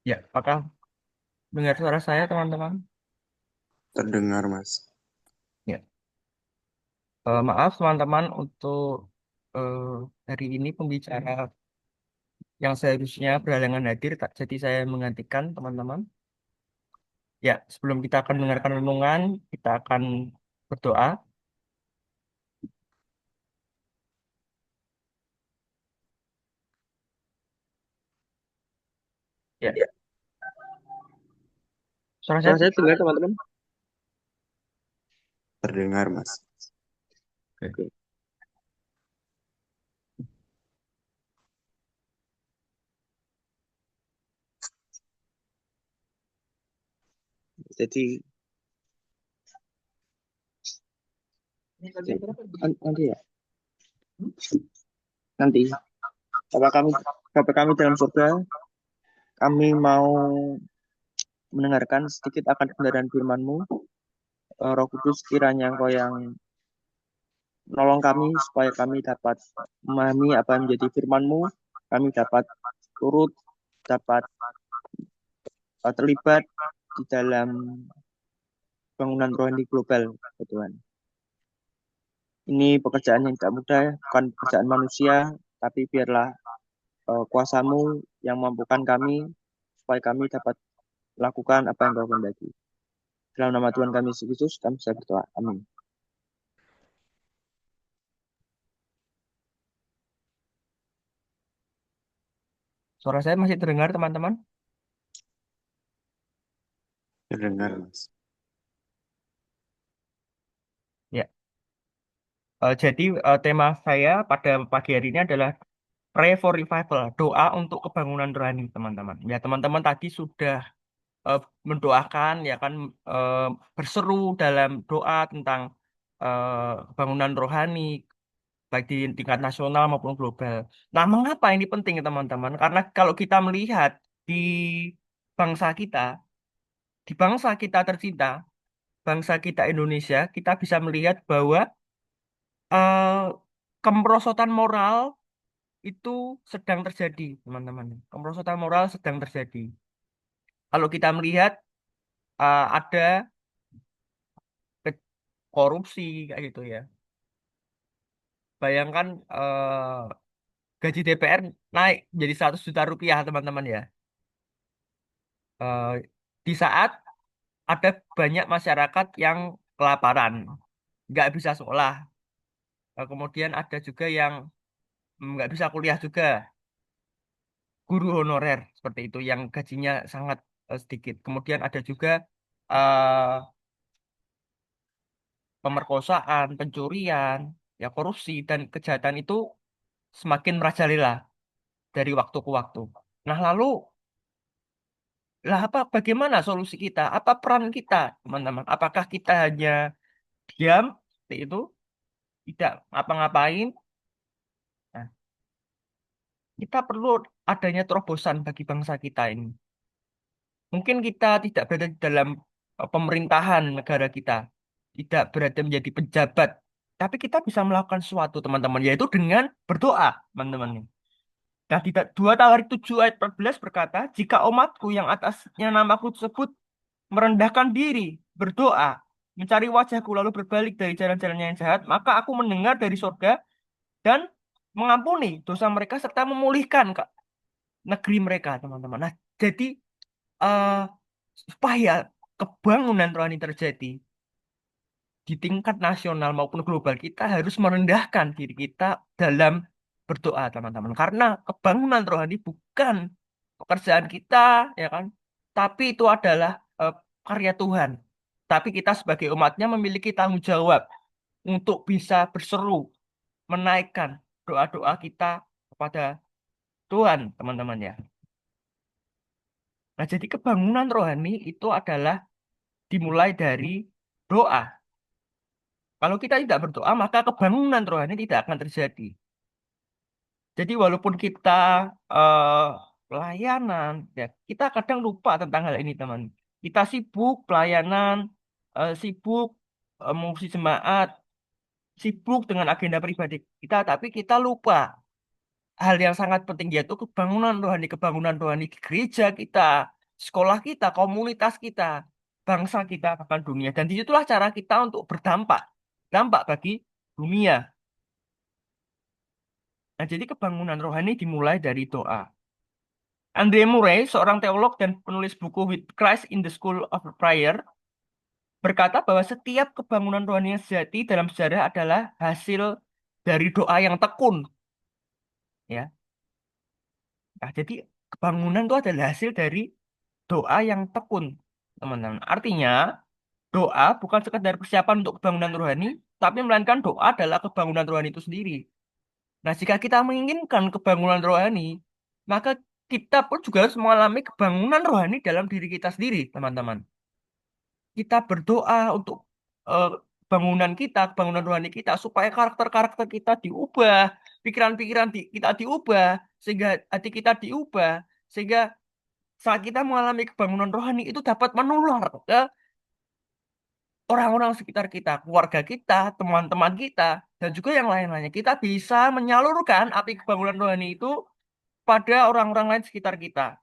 Ya, apakah dengar suara saya, teman-teman? Terdengar, Mas. Ya. Maaf, teman-teman, untuk eh, hari ini pembicara yang seharusnya berhalangan hadir, jadi saya menggantikan teman-teman. Ya, sebelum kita akan mendengarkan renungan, kita akan berdoa. Ya, Ya, suara saya suara saya terdengar. terdengar, teman-teman? Terdengar, Mas. Oke. Oke. Jadi, oke. Nanti ya. Nanti. Bapak kami, Bapak kami dalam surga, kami mau mendengarkan sedikit akan kebenaran firman-Mu. Roh Kudus, kiranya Engkau yang menolong kami supaya kami dapat memahami apa yang menjadi firman-Mu. Kami dapat turut, dapat terlibat di dalam bangunan rohani global, ya Tuhan. Ini pekerjaan yang tidak mudah, bukan pekerjaan manusia, tapi biarlah kuasa-Mu yang mampukan kami, supaya kami dapat melakukan apa yang Kau kehendaki. Dalam nama Tuhan kami Yesus Kristus, kami bisa berdoa. Amin. Suara saya masih terdengar, teman-teman? Terdengar, Mas. Ya. Jadi tema saya pada pagi hari ini adalah Pray for Revival, doa untuk kebangunan rohani, teman-teman. Ya, teman-teman tadi sudah eh, mendoakan, ya kan, eh, berseru dalam doa tentang bangunan rohani, baik di tingkat nasional maupun global. Nah, mengapa ini penting, teman-teman? Karena kalau kita melihat di bangsa kita, di bangsa kita tercinta, bangsa kita Indonesia, kita bisa melihat bahwa eh, kemerosotan moral itu sedang terjadi, teman-teman. Kemerosotan moral sedang terjadi. Kalau kita melihat ada korupsi kayak gitu ya. Bayangkan gaji DPR naik jadi 100 juta rupiah, teman-teman ya. Eh, di saat ada banyak masyarakat yang kelaparan, nggak bisa sekolah. Kemudian ada juga yang nggak bisa kuliah juga, guru honorer seperti itu yang gajinya sangat sedikit. Kemudian ada juga eh, pemerkosaan, pencurian, ya korupsi dan kejahatan itu semakin merajalela dari waktu ke waktu. Nah, lalu lah apa bagaimana solusi kita? Apa peran kita, teman-teman? Apakah kita hanya diam seperti itu, tidak ngapa-ngapain? Nah, kita perlu adanya terobosan bagi bangsa kita ini. Mungkin kita tidak berada di dalam pemerintahan negara kita, tidak berada menjadi pejabat, tapi kita bisa melakukan sesuatu, teman-teman, yaitu dengan berdoa, teman-teman. Nah, di 2 Tawarik 7 ayat 14 berkata, jika umatku yang atasnya namaku tersebut merendahkan diri, berdoa, mencari wajahku lalu berbalik dari jalan-jalannya yang jahat, maka aku mendengar dari surga dan mengampuni dosa mereka serta memulihkan negeri mereka, teman-teman. Nah, jadi eh, supaya kebangunan rohani terjadi di tingkat nasional maupun global, kita harus merendahkan diri kita dalam berdoa, teman-teman. Karena kebangunan rohani bukan pekerjaan kita, ya kan? Tapi itu adalah eh, karya Tuhan. Tapi kita sebagai umatnya memiliki tanggung jawab untuk bisa berseru, menaikkan doa-doa kita kepada Tuhan, teman-teman ya. Nah, jadi kebangunan rohani itu adalah dimulai dari doa. Kalau kita tidak berdoa, maka kebangunan rohani tidak akan terjadi. Jadi walaupun kita eh, pelayanan, ya kita kadang lupa tentang hal ini, teman. Kita sibuk pelayanan, sibuk mengurus jemaat, sibuk dengan agenda pribadi kita, tapi kita lupa hal yang sangat penting yaitu kebangunan rohani di gereja kita, sekolah kita, komunitas kita, bangsa kita, bahkan dunia. Dan disitulah cara kita untuk berdampak, dampak bagi dunia. Nah, jadi kebangunan rohani dimulai dari doa. Andre Murray, seorang teolog dan penulis buku With Christ in the School of Prayer, berkata bahwa setiap kebangunan rohani yang sejati dalam sejarah adalah hasil dari doa yang tekun. Ya, nah, jadi kebangunan itu adalah hasil dari doa yang tekun, teman-teman. Artinya, doa bukan sekedar persiapan untuk kebangunan rohani, tapi melainkan doa adalah kebangunan rohani itu sendiri. Nah, jika kita menginginkan kebangunan rohani, maka kita pun juga harus mengalami kebangunan rohani dalam diri kita sendiri, teman-teman. Kita berdoa untuk eh, bangunan rohani kita, supaya karakter-karakter kita diubah, pikiran-pikiran kita diubah, sehingga hati kita diubah, sehingga saat kita mengalami kebangunan rohani itu dapat menular ke orang-orang sekitar kita, keluarga kita, teman-teman kita, dan juga yang lain-lainnya. Kita bisa menyalurkan api kebangunan rohani itu pada orang-orang lain sekitar kita.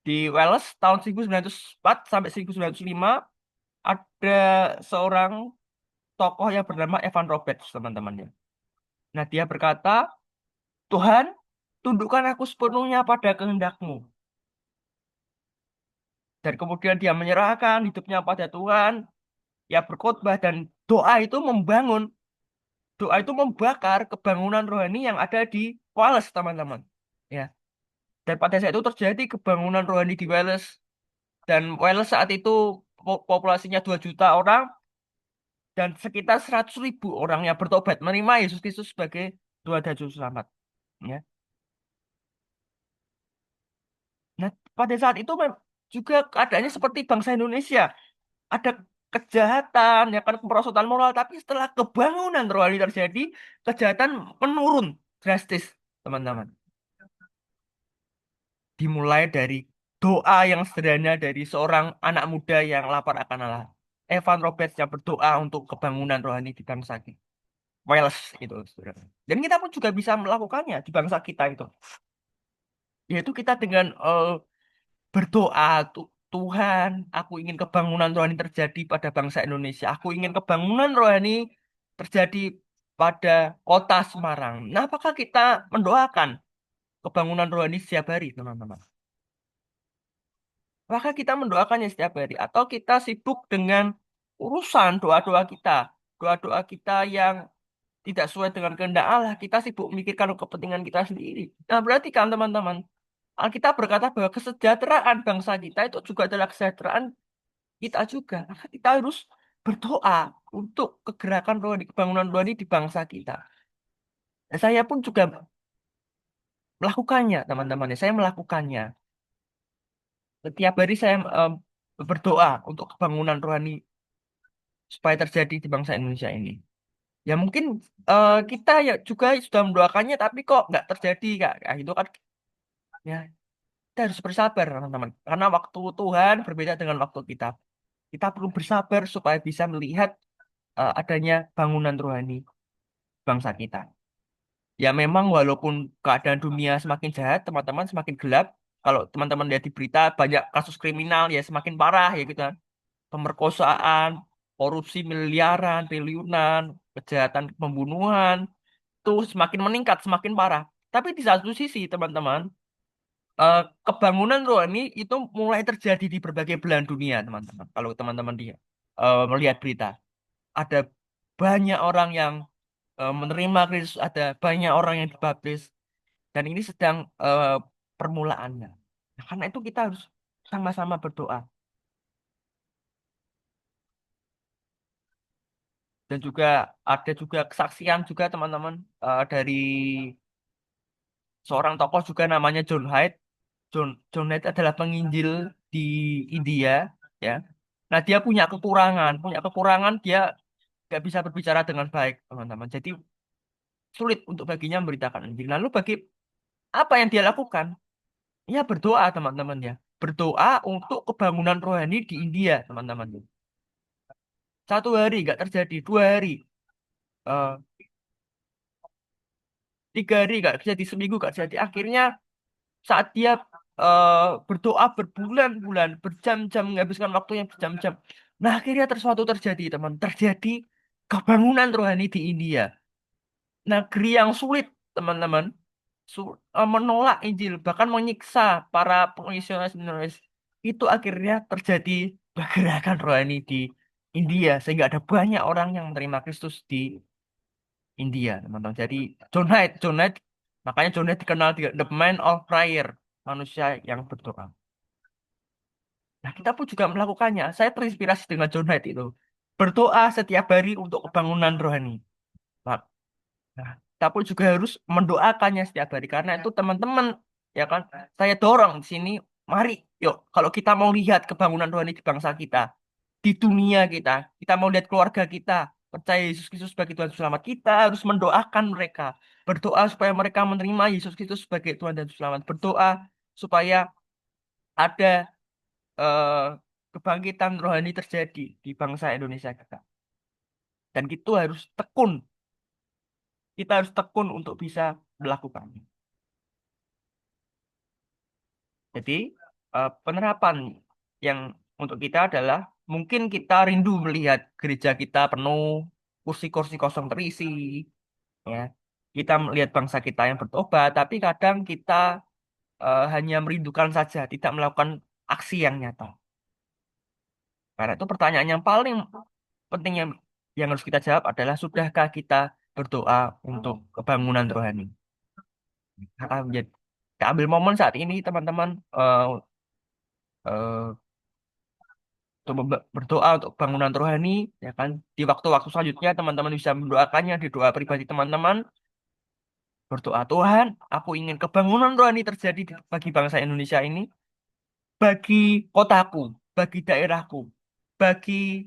Di Wales tahun 1904 sampai 1905 ada seorang tokoh yang bernama Evan Roberts, teman-teman ya. Nah, dia berkata, Tuhan, tundukkan aku sepenuhnya pada kehendakmu. Dan kemudian dia menyerahkan hidupnya pada Tuhan, ya berkhotbah dan doa itu membangun, doa itu membakar kebangunan rohani yang ada di Wales, teman-teman. Ya. Dan pada saat itu terjadi kebangunan rohani di Wales, dan Wales saat itu populasinya 2 juta orang dan sekitar 100.000 orang yang bertobat menerima Yesus Kristus sebagai Tuhan dan Juru Selamat. Ya. Nah, pada saat itu juga keadaannya seperti bangsa Indonesia. Ada kejahatan, ya kan, kemerosotan moral, tapi setelah kebangunan rohani terjadi, kejahatan menurun drastis, teman-teman. Dimulai dari doa yang sederhana dari seorang anak muda yang lapar akan Allah. Evan Roberts yang berdoa untuk kebangunan rohani di bangsa kita. Wales itu, saudara. Dan kita pun juga bisa melakukannya di bangsa kita itu. Yaitu kita dengan berdoa, Tuhan, aku ingin kebangunan rohani terjadi pada bangsa Indonesia. Aku ingin kebangunan rohani terjadi pada kota Semarang. Nah, apakah kita mendoakan kebangunan rohani setiap hari, teman-teman? Apakah kita mendoakannya setiap hari? Atau kita sibuk dengan urusan doa-doa kita? Doa-doa kita yang tidak sesuai dengan kehendak Allah. Kita sibuk memikirkan kepentingan kita sendiri. Nah, berarti kan, teman-teman, Alkitab berkata bahwa kesejahteraan bangsa kita itu juga adalah kesejahteraan kita juga. Maka kita harus berdoa untuk kegerakan rohani, kebangunan rohani di bangsa kita. Dan saya pun juga melakukannya, teman-teman. Saya melakukannya. Setiap hari saya berdoa untuk kebangunan rohani supaya terjadi di bangsa Indonesia ini. Ya mungkin kita ya juga sudah mendoakannya, tapi kok nggak terjadi, Kak. Nah, itu kan ya kita harus bersabar, teman-teman. Karena waktu Tuhan berbeda dengan waktu kita. Kita perlu bersabar supaya bisa melihat adanya bangunan rohani bangsa kita. Ya memang walaupun keadaan dunia semakin jahat, teman-teman semakin gelap. Kalau teman-teman lihat di berita banyak kasus kriminal ya semakin parah ya gitu kan. Pemerkosaan, korupsi miliaran, triliunan, kejahatan pembunuhan itu semakin meningkat, semakin parah. Tapi di satu sisi, teman-teman, kebangunan rohani itu mulai terjadi di berbagai belahan dunia, teman-teman. Kalau teman-teman dia melihat berita, ada banyak orang yang menerima Kristus, ada banyak orang yang dibaptis, dan ini sedang permulaannya. Nah, karena itu kita harus sama-sama berdoa. Dan juga ada juga kesaksian juga teman-teman dari seorang tokoh juga namanya John Hyde. John Hyde adalah penginjil di India, ya. Nah, dia punya kekurangan dia nggak bisa berbicara dengan baik, teman-teman. Jadi sulit untuk baginya memberitakan Injil. Lalu apa yang dia lakukan? Ya berdoa, teman-teman ya. Berdoa untuk kebangunan rohani di India, teman-teman. 1 hari nggak terjadi, 2 hari. 3 hari gak jadi, seminggu gak jadi. Akhirnya saat dia berdoa berbulan-bulan, berjam-jam, menghabiskan waktunya berjam-jam. Nah, akhirnya sesuatu terjadi, teman. Terjadi kebangunan rohani di India. Negeri yang sulit, teman-teman. Menolak Injil, bahkan menyiksa para pemisionaris. Itu akhirnya terjadi pergerakan rohani di India. Sehingga ada banyak orang yang menerima Kristus di India, teman-teman. Jadi, John Knight, makanya John Knight dikenal the man of prayer, manusia yang berdoa. Nah, kita pun juga melakukannya. Saya terinspirasi dengan John Knight itu. Berdoa setiap hari untuk kebangunan rohani. Nah, nah, kita pun juga harus mendoakannya setiap hari. Karena itu teman-teman, ya kan, saya dorong di sini, mari, yuk, kalau kita mau lihat kebangunan rohani di bangsa kita, di dunia kita, kita mau lihat keluarga kita, percaya Yesus Kristus sebagai Tuhan Juru Selamat, kita harus mendoakan mereka. Berdoa supaya mereka menerima Yesus Kristus sebagai Tuhan dan Juru Selamat. Berdoa supaya ada eh, kebangkitan rohani terjadi di bangsa Indonesia kita. Dan itu harus tekun. Kita harus tekun untuk bisa melakukannya. Jadi penerapan yang untuk kita adalah mungkin kita rindu melihat gereja kita penuh, kursi-kursi kosong terisi, ya. Kita melihat bangsa kita yang bertobat, tapi kadang kita hanya merindukan saja, tidak melakukan aksi yang nyata. Karena itu pertanyaan yang paling penting yang harus kita jawab adalah sudahkah kita berdoa untuk kebangunan rohani? Kita kita ambil momen saat ini teman-teman eh, untuk berdoa untuk bangunan rohani, ya kan? Di waktu-waktu selanjutnya teman-teman bisa mendoakannya di doa pribadi teman-teman. Berdoa, Tuhan, aku ingin kebangunan rohani terjadi bagi bangsa Indonesia ini, bagi kotaku, bagi daerahku, bagi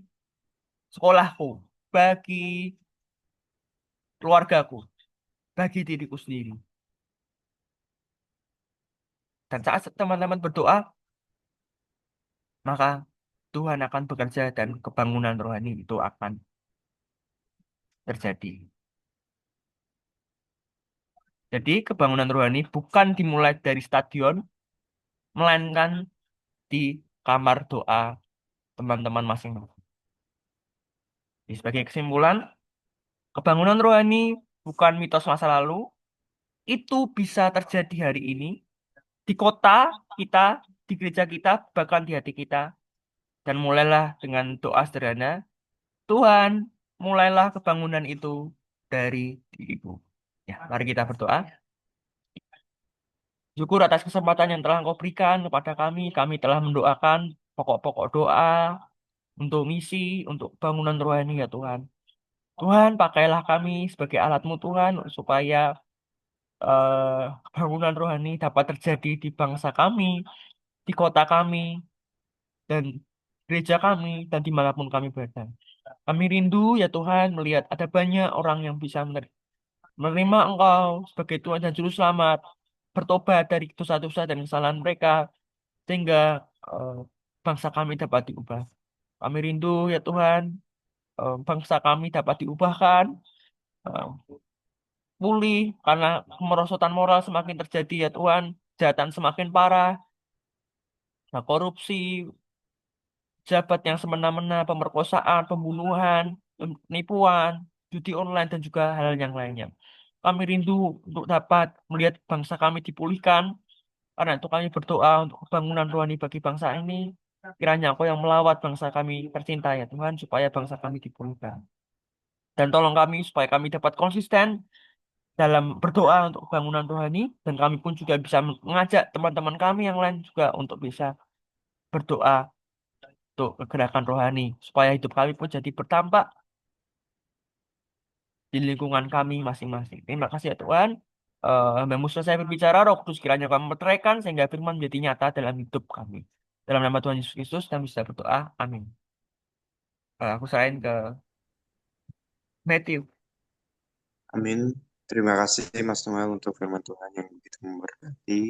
sekolahku, bagi keluargaku, bagi diriku sendiri. Dan saat teman-teman berdoa, maka Tuhan akan bekerja dan kebangunan rohani itu akan terjadi. Jadi kebangunan rohani bukan dimulai dari stadion, melainkan di kamar doa teman-teman masing-masing. Jadi, sebagai kesimpulan, kebangunan rohani bukan mitos masa lalu, itu bisa terjadi hari ini di kota kita, di gereja kita, bahkan di hati kita. Dan mulailah dengan doa sederhana, Tuhan, mulailah kebangunan itu dari diriku. Ya, mari kita berdoa. Syukur atas kesempatan yang telah Engkau berikan kepada kami. Kami telah mendoakan pokok-pokok doa untuk misi, untuk bangunan rohani ya Tuhan. Tuhan, pakailah kami sebagai alat-Mu Tuhan, supaya eh, bangunan rohani dapat terjadi di bangsa kami, di kota kami, dan gereja kami, dan dimanapun kami berada. Kami rindu ya Tuhan melihat ada banyak orang yang bisa menerima Engkau sebagai Tuhan dan Juru Selamat, bertobat dari dosa-dosa dan kesalahan mereka, sehingga eh, bangsa kami dapat diubah. Kami rindu ya Tuhan, bangsa kami dapat diubahkan, eh, pulih karena kemerosotan moral semakin terjadi ya Tuhan, kejahatan semakin parah, nah, korupsi, jabat yang semena-mena, pemerkosaan, pembunuhan, penipuan, judi online dan juga hal yang lainnya. Kami rindu untuk dapat melihat bangsa kami dipulihkan, karena itu kami berdoa untuk kebangunan rohani bagi bangsa ini. Kiranya Engkau yang melawat bangsa kami tercinta ya Tuhan, supaya bangsa kami dipulihkan. Dan tolong kami supaya kami dapat konsisten dalam berdoa untuk bangunan rohani, dan kami pun juga bisa mengajak teman-teman kami yang lain juga untuk bisa berdoa untuk kegerakan rohani, supaya hidup kami pun jadi berdampak di lingkungan kami masing-masing. Terima kasih ya Tuhan. Hamba-Mu selesai berbicara, Roh Kudus kiranya kami meteraikan sehingga firman menjadi nyata dalam hidup kami. Dalam nama Tuhan Yesus Kristus kami bisa berdoa. Amin. Aku serahin ke Matthew. Amin. Terima kasih Mas Noel untuk firman Tuhan yang begitu memberkati.